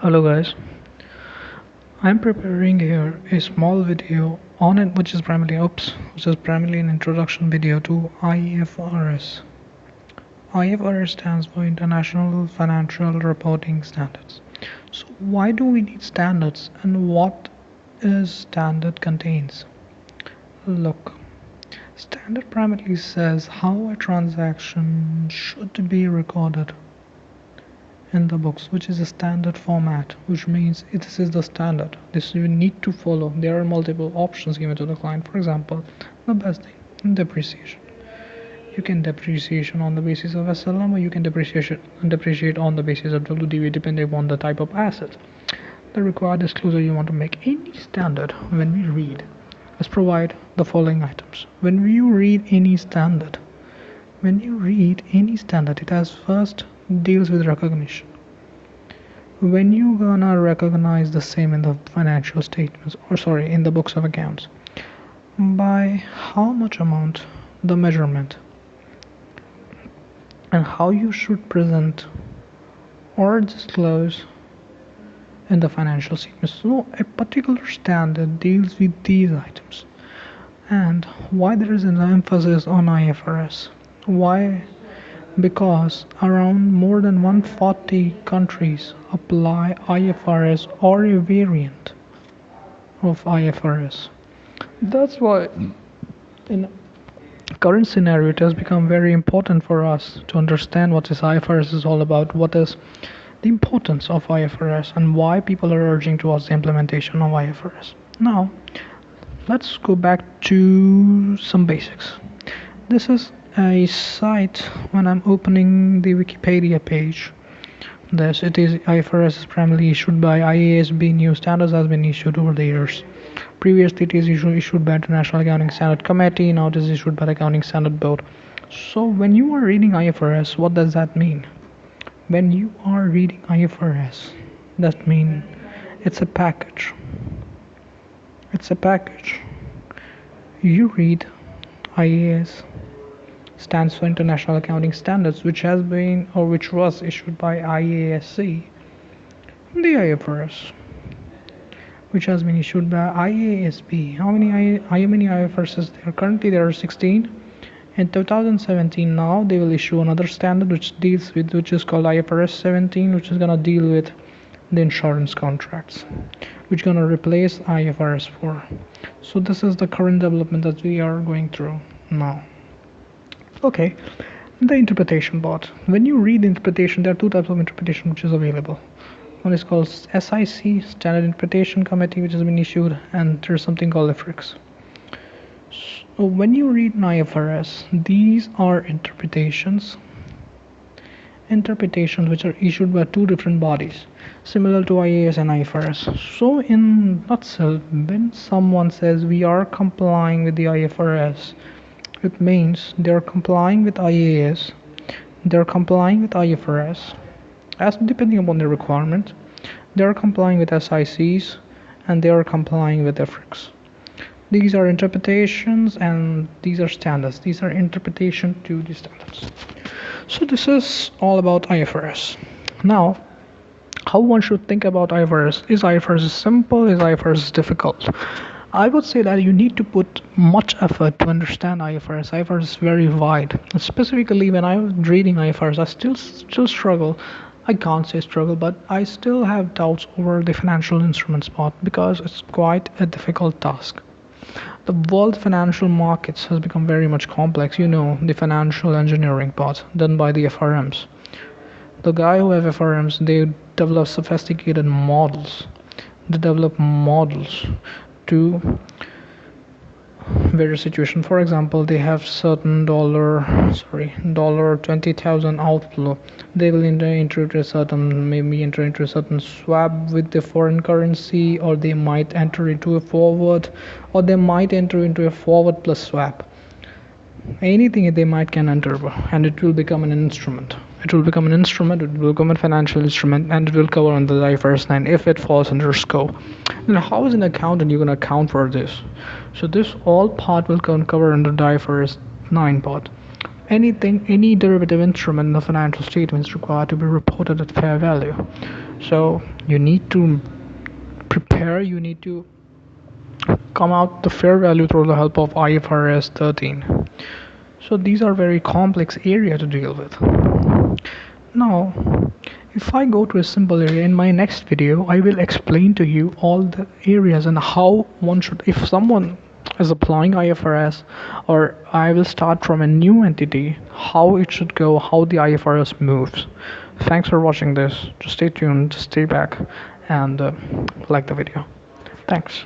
Hello guys, I'm preparing here a small video on it which is primarily an introduction video to IFRS. IFRS stands for International Financial Reporting Standards. So why do we need standards and what is standard contains? Look, standard primarily says how a transaction should be recorded in the books, which is a standard format, which means this is the standard. This you need to follow. There are multiple options given to the client. For example, the best thing, depreciation. You can depreciation on the basis of SLM, or you can depreciate on the basis of WDV, depending upon the type of asset. The required disclosure you want to make any standard when we read, let's provide the following items. When you read any standard, it has first deals with recognition. When you gonna recognize the same in the financial statements, in the books of accounts, by how much amount, the measurement, and how you should present or disclose in the financial statements. So a particular standard deals with these items. And why there is an emphasis on IFRS? Why? Because around more than 140 countries apply IFRS or a variant of IFRS. That's why in current scenario it has become very important for us to understand what this IFRS is all about, what is the importance of IFRS, and why people are urging towards the implementation of IFRS. Now let's go back to some basics. This is a site. When I'm opening the Wikipedia page, it is IFRS is primarily issued by IASB. New standards has been issued over the years. Previously it is issued by International Accounting Standard Committee. Now it is issued by the Accounting Standard Board. So when you are reading IFRS, what does that mean? When you are reading IFRS, that means it's a package. You read IAS stands for International Accounting Standards, which was issued by IASC. The IFRS, which has been issued by IASB. How many IFRSs there? Currently there are 16. In 2017, now they will issue another standard which is called IFRS 17, which is gonna deal with the insurance contracts, which gonna replace IFRS 4. So this is the current development that we are going through now. Okay, the interpretation part. When you read interpretation, there are two types of interpretation which is available. One is called SIC, Standard Interpretation Committee, which has been issued, and there's something called Ifrs. So when you read an IFRS, these are interpretations which are issued by two different bodies, similar to IAS and IFRS. So in nutshell, when someone says we are complying with the IFRS, it means they're complying with IAS, they're complying with IFRS, as depending upon their requirement, they're complying with SICs, and they are complying with IFRS. These are interpretations and these are standards. These are interpretation to the standards. So this is all about IFRS. Now, how one should think about IFRS. Is IFRS simple? Is IFRS difficult? I would say that you need to put much effort to understand IFRS. IFRS is very wide. Specifically, when I was reading IFRS, I still struggle. I can't say struggle, but I still have doubts over the financial instruments part because it's quite a difficult task. The world financial markets has become very much complex. The financial engineering part done by the FRMs. The guy who have FRMs, they develop sophisticated models. They develop models to various situations. For example, they have certain dollar 20,000 outflow. They will enter into a certain swap with the foreign currency, or they might enter into a forward, or they might enter into a forward plus swap. Anything they might can enter, and it will become an instrument. It will become a financial instrument, and it will cover under the IFRS 9 if it falls under scope. Now, how is an accountant you're going to account for this? So this all part will cover under the IFRS 9 part. Any derivative instrument in the financial statement is required to be reported at fair value. So you need to prepare, you need to come out the fair value through the help of IFRS 13. So these are very complex area to deal with. Now, if I go to a simple area in my next video, I will explain to you all the areas and how one should, if someone is applying IFRS, or I will start from a new entity, how it should go, how the IFRS moves. Thanks for watching this. Just stay tuned, stay back, and like the video. Thanks.